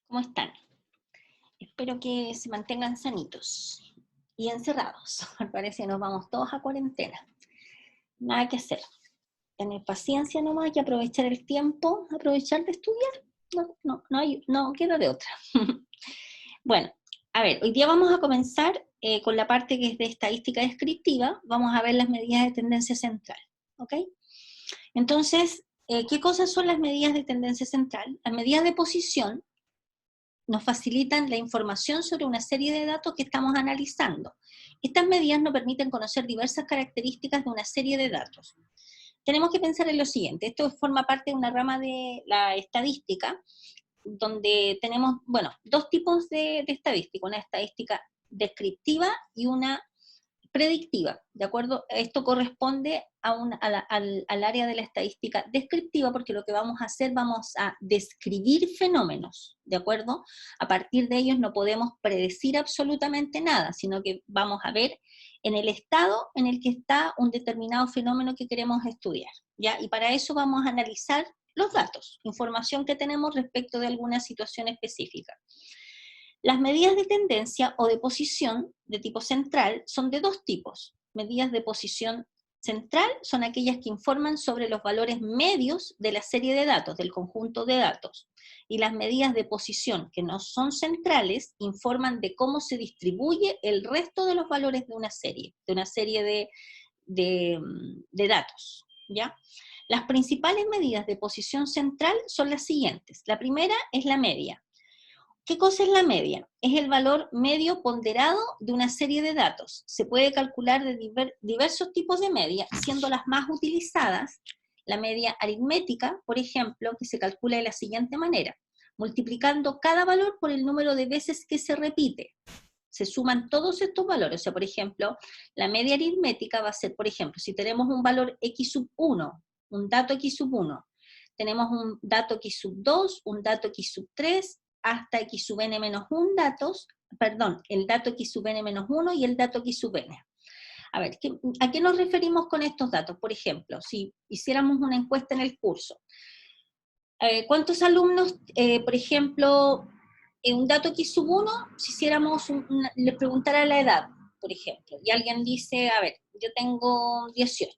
¿Cómo están? Espero que se mantengan sanitos y encerrados. Parece que nos vamos todos a cuarentena. Nada que hacer. Tener paciencia nomás y aprovechar el tiempo, aprovechar de estudiar. No queda de otra. Bueno, a ver, hoy día vamos a comenzar con la parte que es de estadística descriptiva. Vamos a ver las medidas de tendencia central. ¿Ok? Entonces, ¿qué cosas son las medidas de tendencia central? Las medidas de posición nos facilitan la información sobre una serie de datos que estamos analizando. Estas medidas nos permiten conocer diversas características de una serie de datos. Tenemos que pensar en lo siguiente, esto forma parte de una rama de la estadística, donde tenemos, bueno, dos tipos de estadística, una estadística descriptiva y una predictiva, ¿de acuerdo? Esto corresponde al área de la estadística descriptiva, porque lo que vamos a hacer, vamos a describir fenómenos, ¿de acuerdo? A partir de ellos no podemos predecir absolutamente nada, sino que vamos a ver en el estado en el que está un determinado fenómeno que queremos estudiar, ¿ya? Y para eso vamos a analizar los datos, información que tenemos respecto de alguna situación específica. Las medidas de tendencia o de posición de tipo central son de dos tipos. Medidas de posición central son aquellas que informan sobre los valores medios de la serie de datos, del conjunto de datos. Y las medidas de posición que no son centrales informan de cómo se distribuye el resto de los valores de una serie de datos, ¿ya? Las principales medidas de posición central son las siguientes. La primera es la media. ¿Qué cosa es la media? Es el valor medio ponderado de una serie de datos. Se puede calcular de diversos tipos de media, siendo las más utilizadas la media aritmética, por ejemplo, que se calcula de la siguiente manera, multiplicando cada valor por el número de veces que se repite. Se suman todos estos valores. O sea, por ejemplo, la media aritmética va a ser, por ejemplo, si tenemos un valor x sub 1, un dato x sub 1, tenemos un dato x sub 2, un dato x sub 3, hasta x sub n menos 1 datos, perdón, el dato x sub n menos 1 y el dato x sub n. A ver, ¿a qué nos referimos con estos datos? Por ejemplo, si hiciéramos una encuesta en el curso, ¿cuántos alumnos, por ejemplo, un dato x sub 1, si hiciéramos le preguntara la edad, por ejemplo, y alguien dice, a ver, yo tengo 18,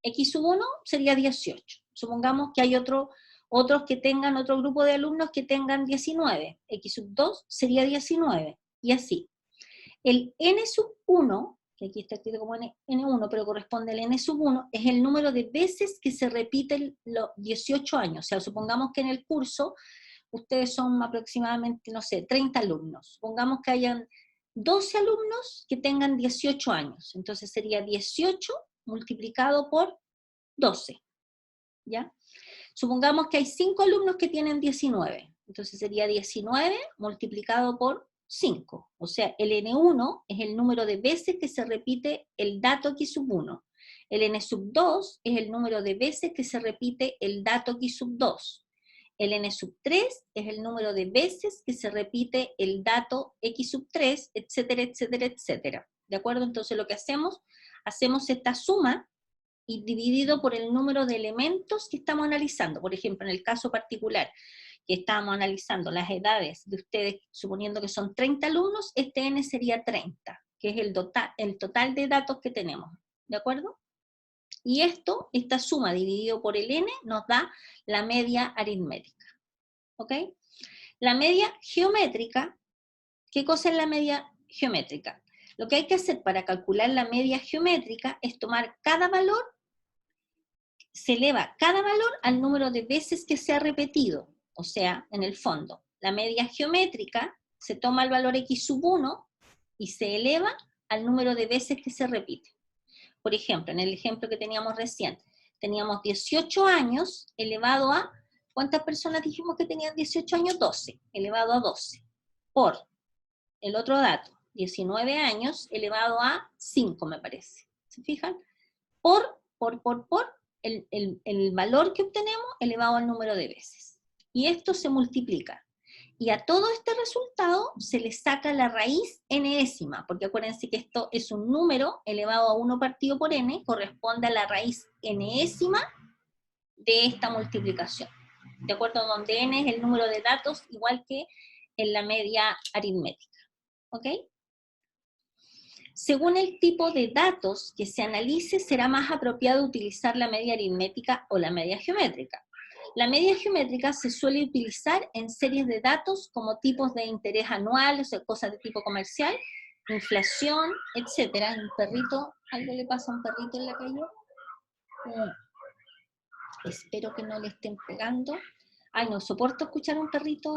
x sub 1 sería 18, supongamos que hay otros que tengan, otro grupo de alumnos que tengan 19, x sub 2 sería 19, y así. El n sub 1, que aquí está escrito como n1, pero corresponde al n sub 1, es el número de veces que se repiten los 18 años. O sea, supongamos que en el curso ustedes son aproximadamente, no sé, 30 alumnos. Supongamos que hayan 12 alumnos que tengan 18 años. Entonces sería 18 multiplicado por 12, ¿ya? Supongamos que hay 5 alumnos que tienen 19. Entonces sería 19 multiplicado por 5. O sea, el N1 es el número de veces que se repite el dato x sub 1. El N sub 2 es el número de veces que se repite el dato x sub 2. El N sub 3 es el número de veces que se repite el dato x sub 3, etcétera, etcétera, etcétera. ¿De acuerdo? Entonces lo que hacemos esta suma y dividido por el número de elementos que estamos analizando. Por ejemplo, en el caso particular que estábamos analizando las edades de ustedes, suponiendo que son 30 alumnos, este n sería 30, que es el total de datos que tenemos, ¿de acuerdo? Y esta suma dividido por el n, nos da la media aritmética, ¿ok? La media geométrica, ¿qué cosa es la media geométrica? Lo que hay que hacer para calcular la media geométrica es tomar cada valor, se eleva cada valor al número de veces que se ha repetido. O sea, en el fondo, la media geométrica se toma el valor x sub 1 y se eleva al número de veces que se repite. Por ejemplo, en el ejemplo que teníamos recién, teníamos 18 años elevado a, ¿cuántas personas dijimos que tenían 18 años? 12, elevado a 12. Por el otro dato, 19 años elevado a 5, me parece. ¿Se fijan? Por el valor que obtenemos elevado al número de veces. Y esto se multiplica. Y a todo este resultado se le saca la raíz enésima, porque acuérdense que esto es un número elevado a 1 partido por n, corresponde a la raíz enésima de esta multiplicación. de acuerdo a donde n es el número de datos, igual que en la media aritmética. ¿Ok? Según el tipo de datos que se analice, será más apropiado utilizar la media aritmética o la media geométrica. La media geométrica se suele utilizar en series de datos como tipos de interés anual, o sea, cosas de tipo comercial, inflación, etc. Un perrito, ¿algo le pasa a un perrito en la calle? Espero que no le estén pegando. Ay, no soporto escuchar a un perrito.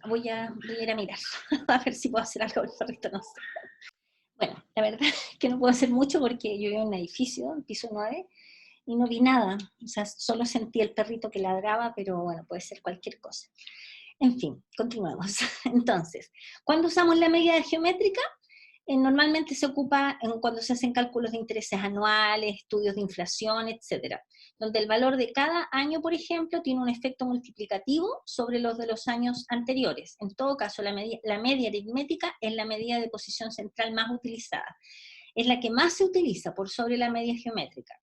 Voy a ir a mirar, a ver si puedo hacer algo con el perrito, no sé. Bueno, la verdad es que no puedo hacer mucho porque yo vivo en un edificio, en piso 9, y no vi nada. O sea, solo sentí el perrito que ladraba, pero bueno, puede ser cualquier cosa. En fin, continuemos. Entonces, cuando usamos la medida geométrica, normalmente se ocupa cuando se hacen cálculos de intereses anuales, estudios de inflación, etcétera, donde el valor de cada año, por ejemplo, tiene un efecto multiplicativo sobre los de los años anteriores. En todo caso, la media aritmética es la medida de posición central más utilizada. Es la que más se utiliza por sobre la media geométrica.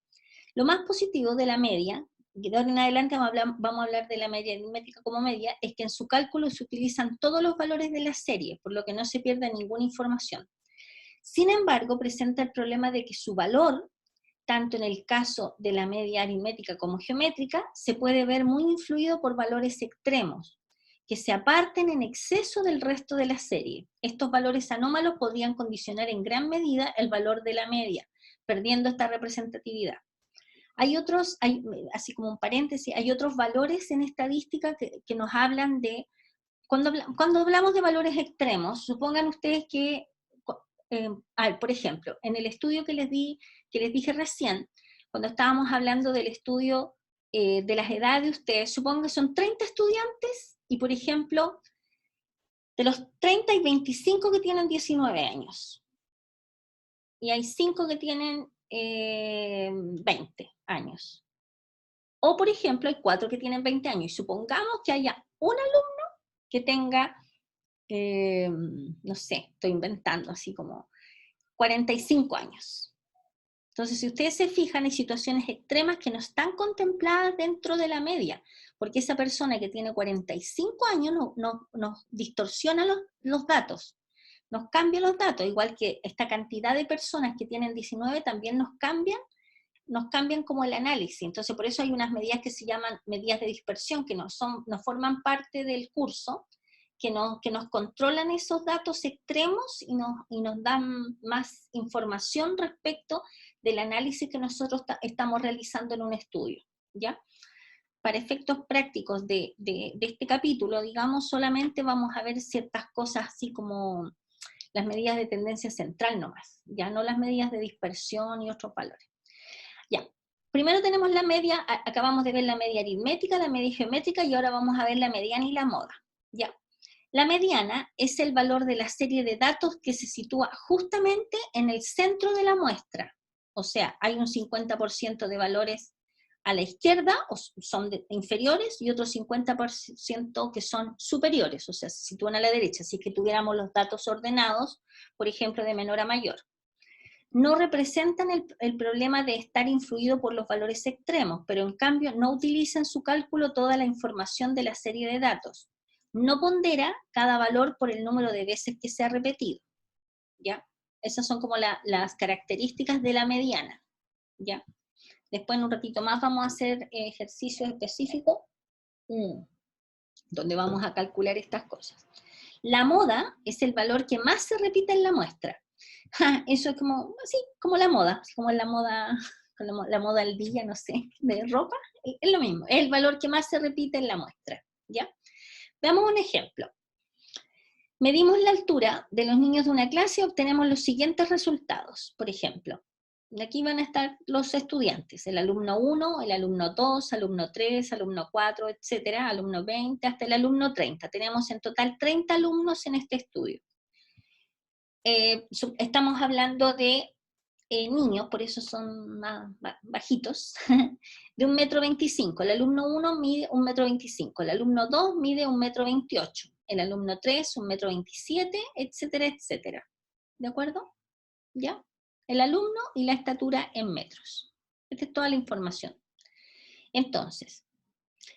Lo más positivo de la media, de ahora en adelante vamos a hablar de la media aritmética como media, es que en su cálculo se utilizan todos los valores de la serie, por lo que no se pierde ninguna información. Sin embargo, presenta el problema de que su valor, tanto en el caso de la media aritmética como geométrica, se puede ver muy influido por valores extremos, que se aparten en exceso del resto de la serie. Estos valores anómalos podrían condicionar en gran medida el valor de la media, perdiendo esta representatividad. Hay otros, así como un paréntesis, hay otros valores en estadística que nos hablan de, cuando hablamos de valores extremos, supongan ustedes que, por ejemplo, en el estudio que les dije recién, cuando estábamos hablando del estudio de las edades de ustedes, supongan que son 30 estudiantes y, por ejemplo, de los 30 hay 25 que tienen 19 años. Y hay 5 que tienen 20 años. O, por ejemplo, hay 4 que tienen 20 años. Y supongamos que haya un alumno que tenga, no sé, estoy inventando así como 45 años. Entonces, si ustedes se fijan, hay situaciones extremas que no están contempladas dentro de la media, porque esa persona que tiene 45 años nos distorsiona los datos, nos cambia los datos, igual que esta cantidad de personas que tienen 19 también nos cambian como el análisis. Entonces, por eso hay unas medidas que se llaman medidas de dispersión, que no forman parte del curso, que nos controlan esos datos extremos y nos dan más información respecto del análisis que nosotros estamos realizando en un estudio, ¿ya? Para efectos prácticos de este capítulo, digamos, solamente vamos a ver ciertas cosas así como las medidas de tendencia central nomás, ya no las medidas de dispersión y otros valores. Ya, primero tenemos la media, acabamos de ver la media aritmética, la media geométrica, y ahora vamos a ver la mediana y la moda, ¿ya? La mediana es el valor de la serie de datos que se sitúa justamente en el centro de la muestra. O sea, hay un 50% de valores a la izquierda, o son inferiores, y otro 50% que son superiores, o sea, se sitúan a la derecha, si es que tuviéramos los datos ordenados, por ejemplo, de menor a mayor. No representan el problema de estar influido por los valores extremos, pero en cambio no utiliza en su cálculo toda la información de la serie de datos. No pondera cada valor por el número de veces que se ha repetido, ¿ya? Esas son como las características de la mediana, ¿ya? Después en un ratito más vamos a hacer ejercicios específicos donde vamos a calcular estas cosas. La moda es el valor que más se repite en la muestra. Eso es como, así, como la moda, así como la moda al día, no sé, de ropa, es lo mismo, es el valor que más se repite en la muestra, ¿ya? Veamos un ejemplo. Medimos la altura de los niños de una clase y obtenemos los siguientes resultados. Por ejemplo, aquí van a estar los estudiantes, el alumno 1, el alumno 2, alumno 3, alumno 4, etcétera, alumno 20, hasta el alumno 30. Tenemos en total 30 alumnos en este estudio. Estamos hablando de niños, por eso son más bajitos, de 1,25 m. El alumno 1 mide 1,25 m, el alumno 2 mide 1,28 m, el alumno 3 1,27 m, etcétera, etcétera. ¿De acuerdo? ¿Ya? El alumno y la estatura en metros. Esta es toda la información. Entonces,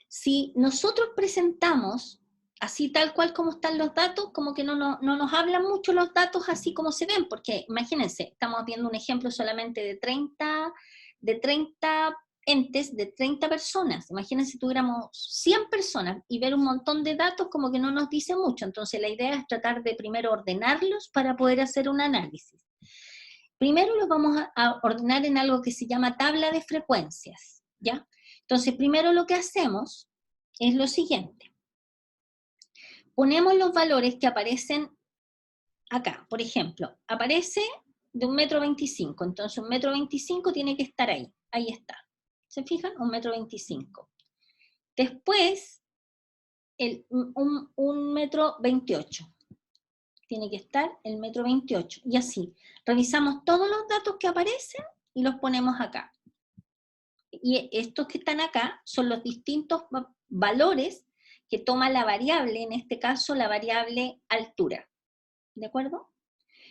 si nosotros presentamos así tal cual como están los datos, como que no nos hablan mucho los datos así como se ven, porque imagínense, estamos viendo un ejemplo solamente de 30 entes, de 30 personas. Imagínense si tuviéramos 100 personas y ver un montón de datos como que no nos dice mucho. Entonces la idea es tratar de primero ordenarlos para poder hacer un análisis. Primero los vamos a ordenar en algo que se llama tabla de frecuencias, ¿ya? Entonces primero lo que hacemos es lo siguiente. Ponemos los valores que aparecen acá. Por ejemplo, aparece de 1,25 m, entonces 1,25 m tiene que estar ahí. Ahí está. ¿Se fijan? 1,25 m. Después, 1,28 m. Tiene que estar el 1,28 m. Y así. Revisamos todos los datos que aparecen y los ponemos acá. Y estos que están acá son los distintos valores que toma la variable, en este caso la variable altura. ¿De acuerdo?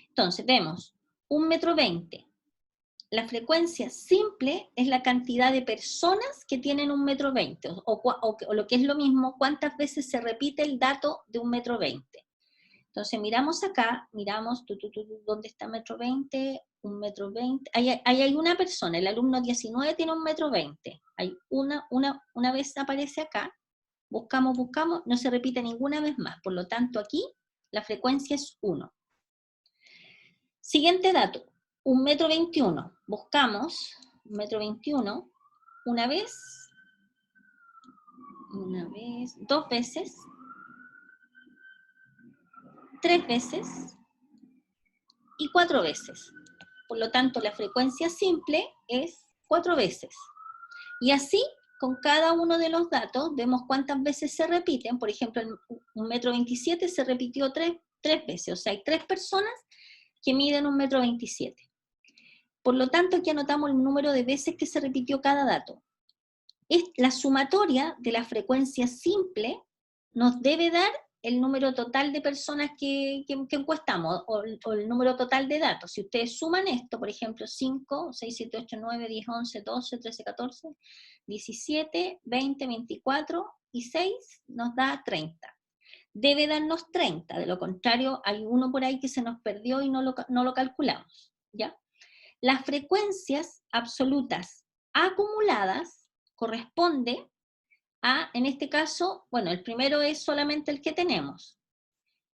Entonces, vemos 1,20 m. La frecuencia simple es la cantidad de personas que tienen 1,20 m, o lo que es lo mismo, cuántas veces se repite el dato de 1,20 m. Entonces miramos acá, miramos, ¿dónde está 1,20 m? 1,20 m. Ahí hay una persona, el alumno 19 tiene 1,20 m. Hay una vez aparece acá, buscamos, no se repite ninguna vez más. Por lo tanto, aquí la frecuencia es 1. Siguiente dato, 1,21 m. Buscamos 1,21 m una vez, dos veces, tres veces y cuatro veces. Por lo tanto, la frecuencia simple es 4 veces. Y así, con cada uno de los datos, vemos cuántas veces se repiten. Por ejemplo, en 1,27 m se repitió tres veces. O sea, hay 3 personas que miden 1,27 m. Por lo tanto, aquí anotamos el número de veces que se repitió cada dato. La sumatoria de la frecuencia simple nos debe dar el número total de personas que encuestamos, o el número total de datos. Si ustedes suman esto, por ejemplo, 5, 6, 7, 8, 9, 10, 11, 12, 13, 14, 17, 20, 24 y 6, nos da 30. Debe darnos 30, de lo contrario, hay uno por ahí que se nos perdió y no lo calculamos, ¿ya? Las frecuencias absolutas acumuladas corresponde a, en este caso, bueno, el primero es solamente el que tenemos,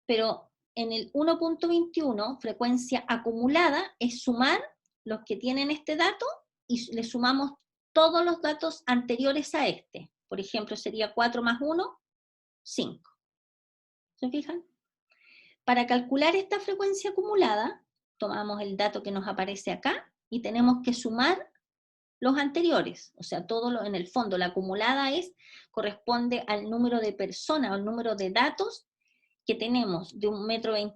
pero en el 1,21, frecuencia acumulada, es sumar los que tienen este dato y le sumamos todos los datos anteriores a este. Por ejemplo, sería 4 más 1, 5. ¿Se fijan? Para calcular esta frecuencia acumulada, tomamos el dato que nos aparece acá y tenemos que sumar los anteriores, o sea, en el fondo la acumulada corresponde al número de personas, o al número de datos que tenemos de 1,22 m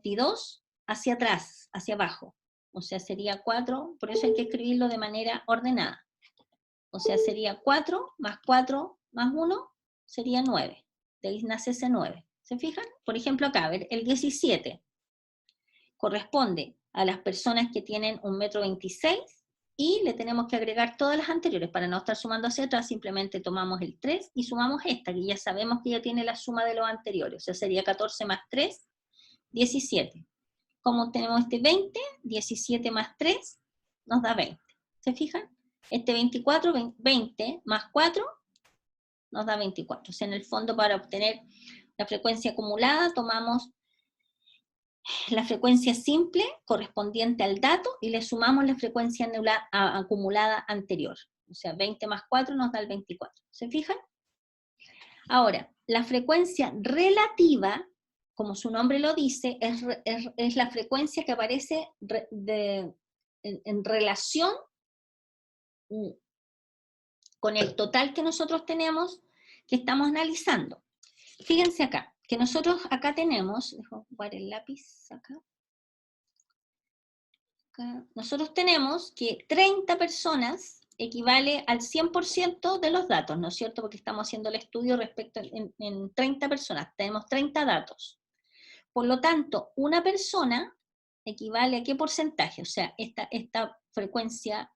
hacia atrás, hacia abajo. O sea, sería 4, por eso hay que escribirlo de manera ordenada. O sea, sería 4 más 1, sería 9. De ahí nace ese 9. ¿Se fijan? Por ejemplo, acá, a ver, el 17 corresponde a las personas que tienen 1,26 m, y le tenemos que agregar todas las anteriores. Para no estar sumando hacia atrás, simplemente tomamos el 3 y sumamos esta, que ya sabemos que ya tiene la suma de los anteriores. O sea, sería 14 más 3, 17. Como tenemos este 20, 17 más 3 nos da 20. ¿Se fijan? Este 24, 20 más 4 nos da 24. O sea, en el fondo, para obtener la frecuencia acumulada, tomamos la frecuencia simple correspondiente al dato y le sumamos la frecuencia acumulada anterior. O sea, 20 más 4 nos da el 24. ¿Se fijan? Ahora, la frecuencia relativa, como su nombre lo dice, es la frecuencia que aparece en relación con el total que nosotros tenemos, que estamos analizando. Fíjense acá, que nosotros acá tenemos, dejo jugar el lápiz acá. Nosotros tenemos que 30 personas equivale al 100% de los datos, ¿no es cierto? Porque estamos haciendo el estudio respecto en 30 personas, tenemos 30 datos. Por lo tanto, una persona equivale a qué porcentaje, o sea, esta frecuencia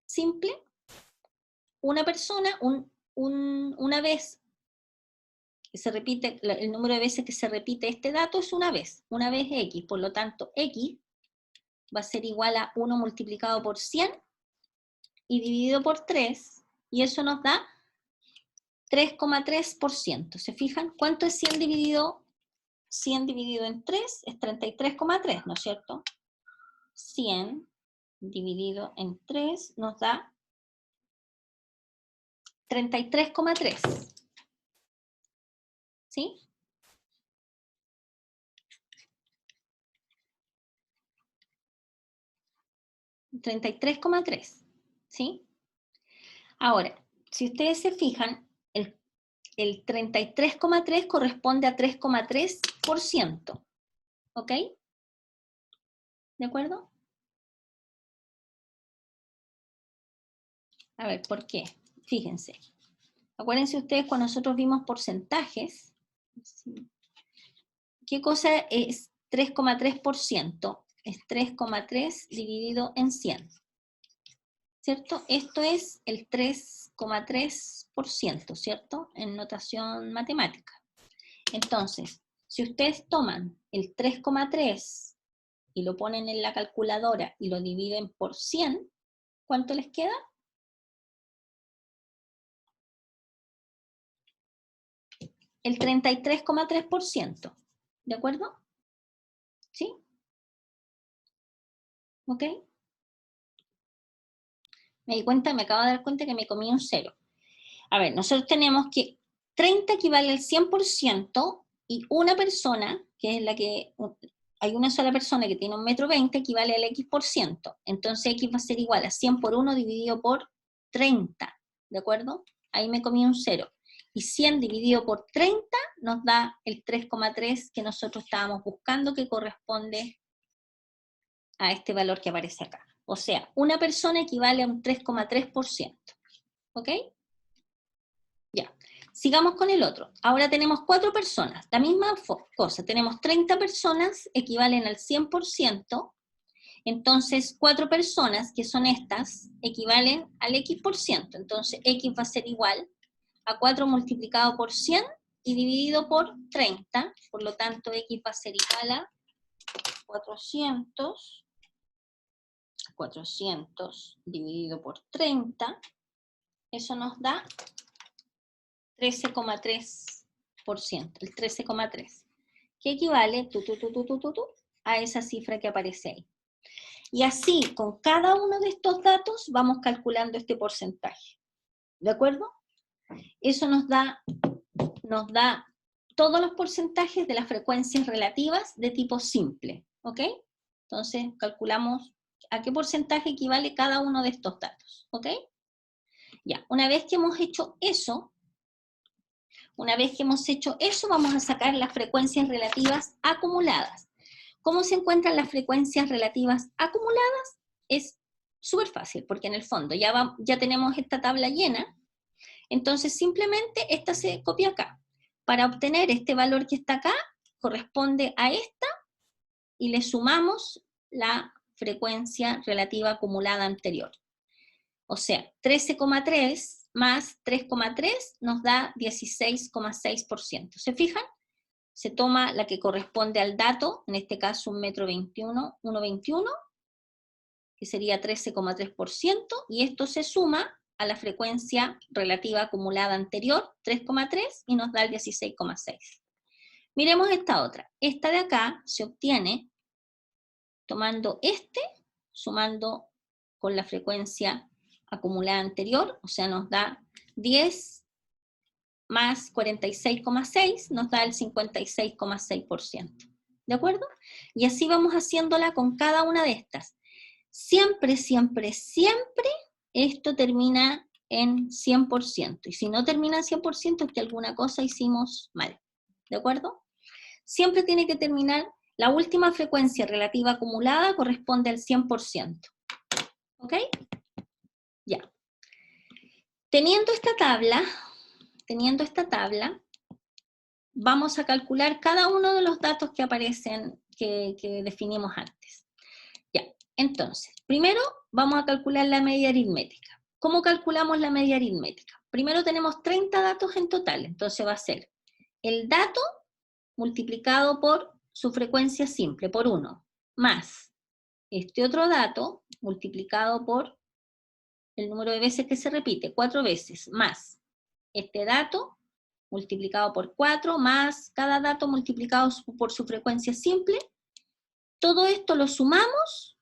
simple, una persona, una vez que se repite, el número de veces que se repite este dato es una vez x, por lo tanto x va a ser igual a 1 multiplicado por 100 y dividido por 3, y eso nos da 3,3%. ¿Se fijan? ¿Cuánto es 100 dividido en 3? Es 33,3, ¿no es cierto? 100 dividido en 3 nos da 33,3. ¿Sí? $33,3. ¿Sí? Ahora, si ustedes se fijan, el 33,3 corresponde a 3,3%. ¿Ok? ¿De acuerdo? A ver, ¿por qué? Fíjense. Acuérdense ustedes cuando nosotros vimos porcentajes, ¿qué cosa es 3,3%? Es 3,3 dividido en 100. ¿Cierto? Esto es el 3,3%, ¿cierto? En notación matemática. Entonces, si ustedes toman el 3,3 y lo ponen en la calculadora y lo dividen por 100, ¿cuánto les queda? El 33,3%. ¿De acuerdo? ¿Sí? ¿Ok? Me acabo de dar cuenta que me comí un 0. A ver, nosotros tenemos que 30 equivale al 100% y una persona, que es la que, hay una sola persona que tiene 1,20 m, equivale al X%. Entonces X va a ser igual a 100 por 1 dividido por 30, ¿de acuerdo? Ahí me comí un 0. Y 100 dividido por 30 nos da el 3,3 que nosotros estábamos buscando, que corresponde a este valor que aparece acá. O sea, una persona equivale a un 3,3%. ¿Ok? Ya. Sigamos con el otro. Ahora tenemos 4 personas. La misma cosa. Tenemos 30 personas, equivalen al 100%. Entonces, 4 personas, que son estas, equivalen al X%. Entonces, X va a ser igual a 4 multiplicado por 100 y dividido por 30. Por lo tanto, X va a ser igual a 400 dividido por 30, eso nos da 13,3%, el 13,3, que equivale a esa cifra que aparece ahí. Y así, con cada uno de estos datos, vamos calculando este porcentaje. ¿De acuerdo? Eso nos da todos los porcentajes de las frecuencias relativas de tipo simple. ¿Ok? Entonces, calculamos a qué porcentaje equivale cada uno de estos datos, ¿ok? Ya, una vez que hemos hecho eso, vamos a sacar las frecuencias relativas acumuladas. ¿Cómo se encuentran las frecuencias relativas acumuladas? Es súper fácil, porque en el fondo ya tenemos esta tabla llena, entonces simplemente esta se copia acá. Para obtener este valor que está acá, corresponde a esta, y le sumamos la frecuencia relativa acumulada anterior. O sea, 13,3 más 3,3 nos da 16,6%. ¿Se fijan? Se toma la que corresponde al dato, en este caso 1,21 m, que sería 13,3%, y esto se suma a la frecuencia relativa acumulada anterior, 3,3, y nos da el 16,6. Miremos esta otra. Esta de acá se obtiene tomando sumando con la frecuencia acumulada anterior, o sea, nos da 10 más 46,6, nos da el 56,6%. ¿De acuerdo? Y así vamos haciéndola con cada una de estas. Siempre, siempre, siempre esto termina en 100%. Y si no termina en 100% es que alguna cosa hicimos mal. ¿De acuerdo? Siempre tiene que terminar. La última frecuencia relativa acumulada corresponde al 100%. ¿Ok? Ya. Teniendo esta tabla, vamos a calcular cada uno de los datos que aparecen, que definimos antes. Ya. Entonces, primero vamos a calcular la media aritmética. ¿Cómo calculamos la media aritmética? Primero tenemos 30 datos en total, entonces va a ser el dato multiplicado por su frecuencia simple, por 1, más este otro dato multiplicado por el número de veces que se repite, 4 veces, más este dato multiplicado por 4, más cada dato multiplicado por su frecuencia simple. Todo esto lo sumamos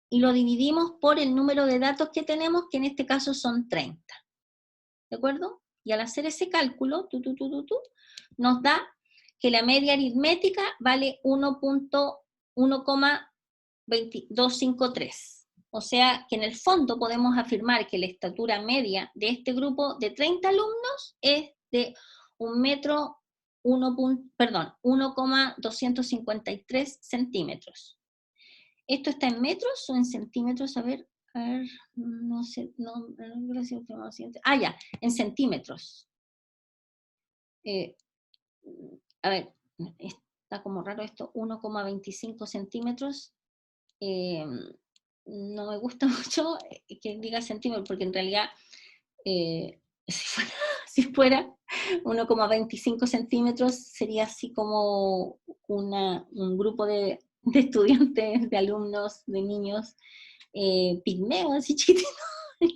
y lo dividimos por el número de datos que tenemos, que en este caso son 30. ¿De acuerdo? Y al hacer ese cálculo, nos da que la media aritmética vale 1,253. O sea, que en el fondo podemos afirmar que la estatura media de este grupo de 30 alumnos es de 1,253 centímetros. ¿Esto está en metros o en centímetros? A ver, no sé, no, gracias. Ya, en centímetros. A ver, está como raro esto, 1,25 centímetros. No me gusta mucho que diga centímetros, porque en realidad, si fuera 1,25 centímetros, sería así como un grupo de estudiantes, de alumnos, de niños pigmeos, así chiquititos,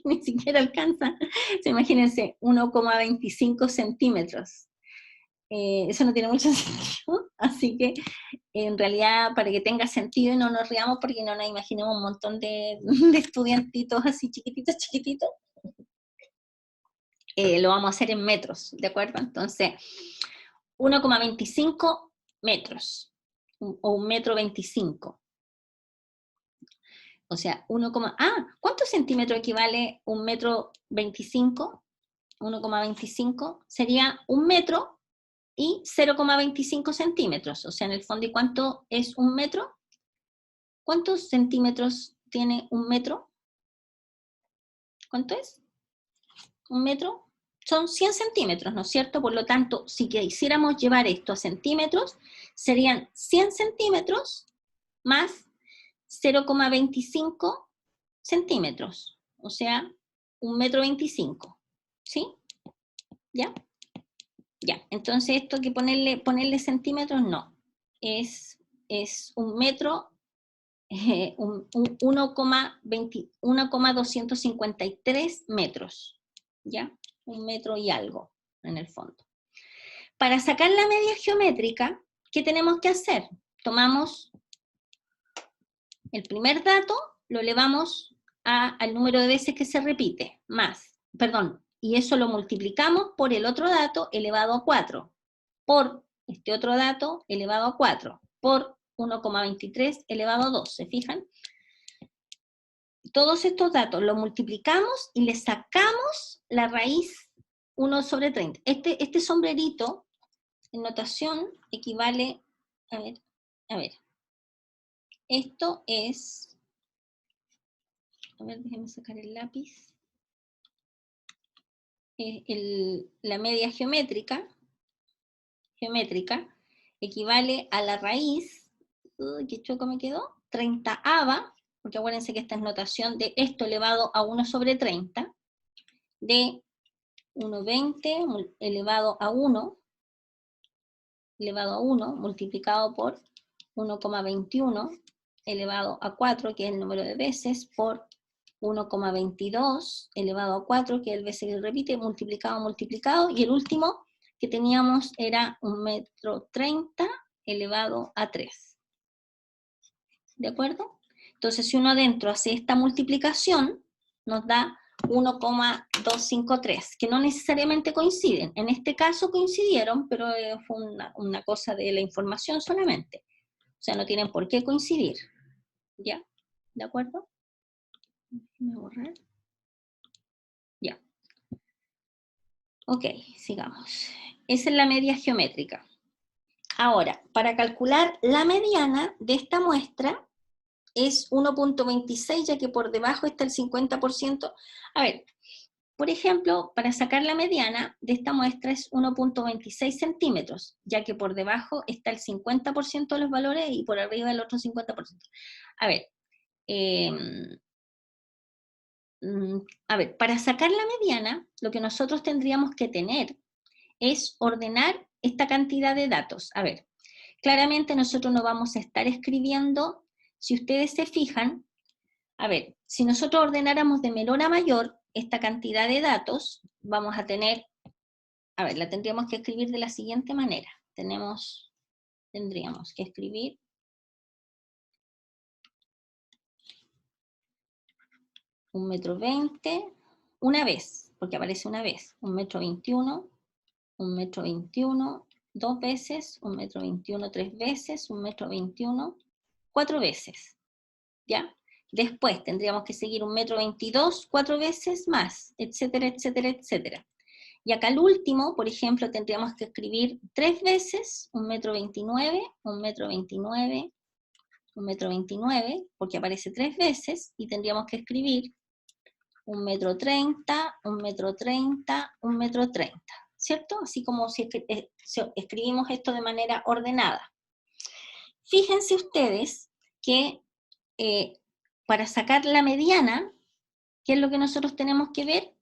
ni siquiera alcanza. Imagínense, 1,25 centímetros. Eso no tiene mucho sentido, así que en realidad para que tenga sentido y no nos riamos porque no nos imaginemos un montón de estudiantitos así chiquititos, lo vamos a hacer en metros, ¿de acuerdo? Entonces, 1,25 metros, o 1,25 m. O sea, ¿cuántos centímetros equivale 1,25 m? 1,25 sería 1 metro y 0,25 centímetros. O sea, en el fondo, ¿y cuánto es 1 metro? ¿Cuántos centímetros tiene 1 metro? ¿Cuánto es? 1 metro son 100 centímetros, ¿no es cierto? Por lo tanto, si quisiéramos llevar esto a centímetros, serían 100 centímetros más 0,25 centímetros, o sea, 1,25 m, ¿sí? ¿Ya? Ya, entonces esto que ponerle centímetros, no, es 1 metro, 1,253 metros, ¿ya? 1 metro y algo, en el fondo. Para sacar la media geométrica, ¿qué tenemos que hacer? Tomamos el primer dato, lo elevamos al número de veces que se repite, y eso lo multiplicamos por el otro dato elevado a 4, por este otro dato elevado a 4, por 1,23 elevado a 2, ¿se fijan? Todos estos datos los multiplicamos y le sacamos la raíz 1 sobre 30. Este sombrerito en notación equivale, a ver, esto es, déjenme sacar el lápiz, la media geométrica equivale a la raíz, ¿qué choco me quedó? 30ava, porque acuérdense que esta es notación de esto elevado a 1 sobre 30, de 1,20 elevado a 1, multiplicado por 1,21 elevado a 4, que es el número de veces, por 1,22 elevado a 4, que es el veces que repite, multiplicado, y el último que teníamos era 1,30 m elevado a 3. ¿De acuerdo? Entonces, si uno adentro hace esta multiplicación, nos da 1,253, que no necesariamente coinciden. En este caso coincidieron, pero fue una cosa de la información solamente. O sea, no tienen por qué coincidir. ¿Ya? ¿De acuerdo? Déjame borrar. Ya. Ok, sigamos. Esa es la media geométrica. Ahora, para calcular la mediana de esta muestra, es 1,26, ya que por debajo está el 50%. A ver, por ejemplo, para sacar la mediana de esta muestra es 1,26 centímetros, ya que por debajo está el 50% de los valores y por arriba el otro 50%. A ver, a ver, para sacar la mediana, lo que nosotros tendríamos que tener es ordenar esta cantidad de datos. A ver, claramente nosotros no vamos a estar escribiendo, si ustedes se fijan, a ver, si nosotros ordenáramos de menor a mayor esta cantidad de datos, vamos a tener, a ver, la tendríamos que escribir de la siguiente manera. Tendríamos que escribir 1,20 m, una vez, porque aparece una vez, 1,21 m, 1,21 m, 2 veces, 1,21 m 3 veces, 1,21 m 4 veces, ¿ya? Después tendríamos que seguir 1,22 m 4 veces más, etcétera, etcétera, etcétera. Y acá el último, por ejemplo, tendríamos que escribir 3 veces 1,29 m, 1,29 m, 1,29 m, porque aparece 3 veces, y tendríamos que escribir 1,30 m, 1,30 m, 1,30 m, ¿cierto? Así como si escribimos esto de manera ordenada. Fíjense ustedes que para sacar la mediana, ¿qué es lo que nosotros tenemos que ver?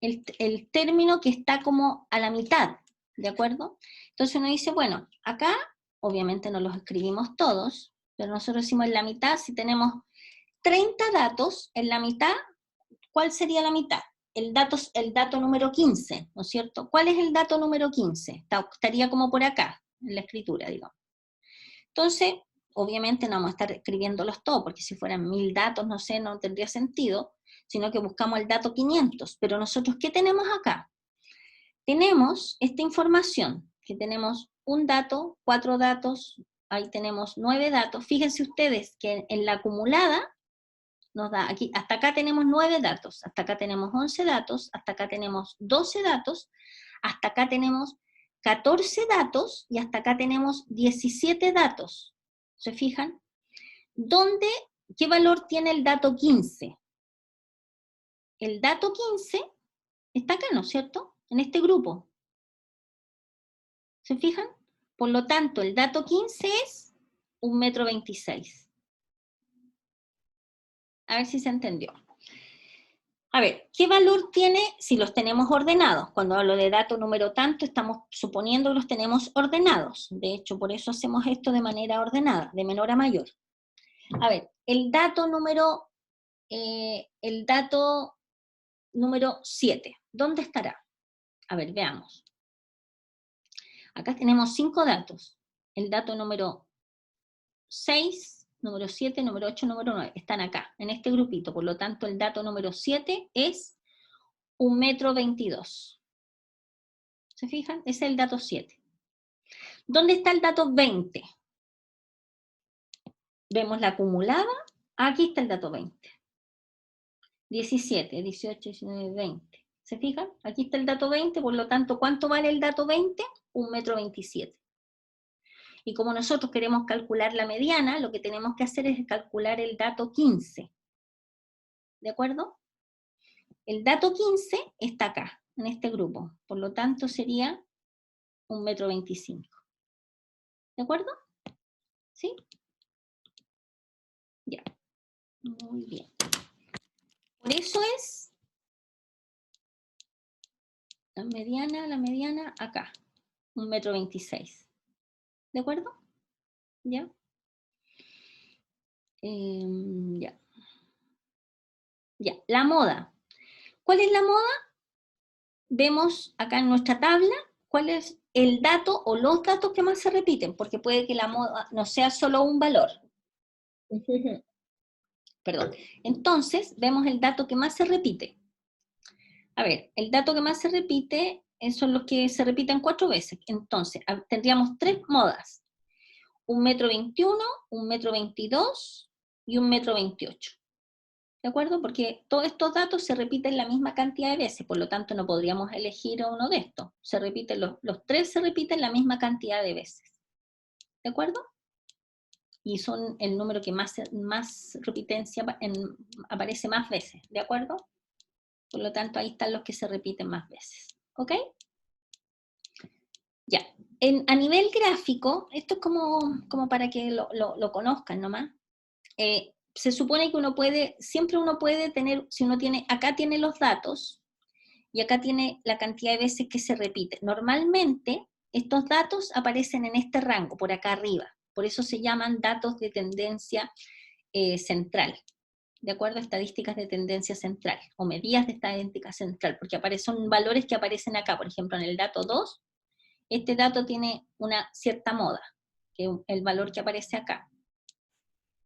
El término que está como a la mitad, ¿de acuerdo? Entonces uno dice, bueno, acá obviamente no los escribimos todos, pero nosotros decimos en la mitad, si tenemos 30 datos, en la mitad, ¿cuál sería la mitad? El dato número 15, ¿no es cierto? ¿Cuál es el dato número 15? Estaría como por acá, en la escritura, digamos. Entonces, obviamente no vamos a estar escribiéndolos todos, porque si fueran 1000 datos, no sé, no tendría sentido, sino que buscamos el dato 500. Pero nosotros, ¿qué tenemos acá? Tenemos esta información, que tenemos un dato, 4 datos, ahí tenemos 9 datos. Fíjense ustedes que en la acumulada nos da aquí, hasta acá tenemos 9 datos, hasta acá tenemos 11 datos, hasta acá tenemos 12 datos, hasta acá tenemos 14 datos y hasta acá tenemos 17 datos. ¿Se fijan? ¿Qué valor tiene el dato 15? El dato 15 está acá, ¿no es cierto? En este grupo. ¿Se fijan? Por lo tanto, el dato 15 es 1,26 m. A ver si se entendió. A ver, ¿qué valor tiene si los tenemos ordenados? Cuando hablo de dato número tanto, estamos suponiendo que los tenemos ordenados. De hecho, por eso hacemos esto de manera ordenada, de menor a mayor. A ver, el dato número 7, ¿dónde estará? A ver, veamos. Acá tenemos 5 datos. El dato número 6, número 7, número 8, número 9, están acá, en este grupito. Por lo tanto, el dato número 7 es 1,22 m. ¿Se fijan? Ese es el dato 7. ¿Dónde está el dato 20? Vemos la acumulada. Aquí está el dato 20. 17, 18, 19, 20. ¿Se fijan? Aquí está el dato 20, por lo tanto, ¿cuánto vale el dato 20? 1,27 m. Y como nosotros queremos calcular la mediana, lo que tenemos que hacer es calcular el dato 15. ¿De acuerdo? El dato 15 está acá, en este grupo. Por lo tanto, sería 1,25 m. ¿De acuerdo? ¿Sí? Ya. Muy bien. Por eso es la mediana acá. 1,26 m. ¿De acuerdo? ¿Ya? Ya. Ya. La moda. ¿Cuál es la moda? Vemos acá en nuestra tabla cuál es el dato o los datos que más se repiten, porque puede que la moda no sea solo un valor. Perdón. Entonces, vemos el dato que más se repite. A ver, el dato que más se repite son los que se repiten 4 veces. Entonces, tendríamos 3 modas. 1,21 m, 1,22 m y 1,28 m. ¿De acuerdo? Porque todos estos datos se repiten la misma cantidad de veces, por lo tanto no podríamos elegir uno de estos. Se repiten, los 3 se repiten la misma cantidad de veces. ¿De acuerdo? Y son el número que más repitencia aparece más veces. ¿De acuerdo? Por lo tanto, ahí están los que se repiten más veces. ¿Ok? Ya. A nivel gráfico, esto es como para que lo conozcan nomás. se supone que uno puede, siempre uno puede tener, si uno tiene, acá tiene los datos, y acá tiene la cantidad de veces que se repite. Normalmente, estos datos aparecen en este rango, por acá arriba. Por eso se llaman datos de tendencia central, de acuerdo a estadísticas de tendencia central, o medidas de estadística central, porque son valores que aparecen acá. Por ejemplo, en el dato 2, este dato tiene una cierta moda, que es el valor que aparece acá.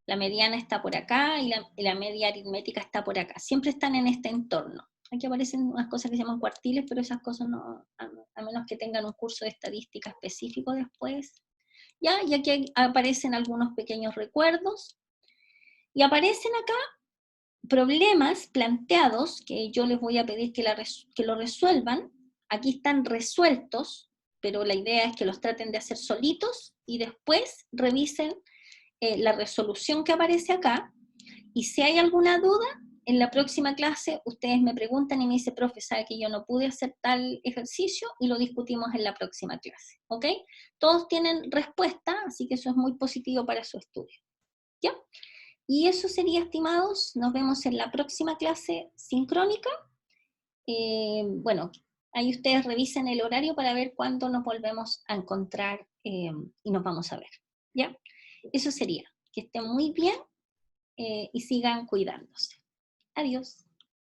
La mediana está por acá y la media aritmética está por acá. Siempre están en este entorno. Aquí aparecen unas cosas que se llaman cuartiles, pero esas cosas no, a menos que tengan un curso de estadística específico después. ¿Ya? Y aquí aparecen algunos pequeños recuerdos. Y aparecen acá problemas planteados, que yo les voy a pedir que lo resuelvan. Aquí están resueltos, pero la idea es que los traten de hacer solitos y después revisen la resolución que aparece acá, y si hay alguna duda, en la próxima clase ustedes me preguntan y me dicen, profe, sabe que yo no pude hacer tal ejercicio, y lo discutimos en la próxima clase, ¿ok? Todos tienen respuesta, así que eso es muy positivo para su estudio, ¿ya? Y eso sería, estimados, nos vemos en la próxima clase sincrónica. Bueno, ahí ustedes revisen el horario para ver cuándo nos volvemos a encontrar y nos vamos a ver, ¿ya? Eso sería. Que estén muy bien y sigan cuidándose. Adiós.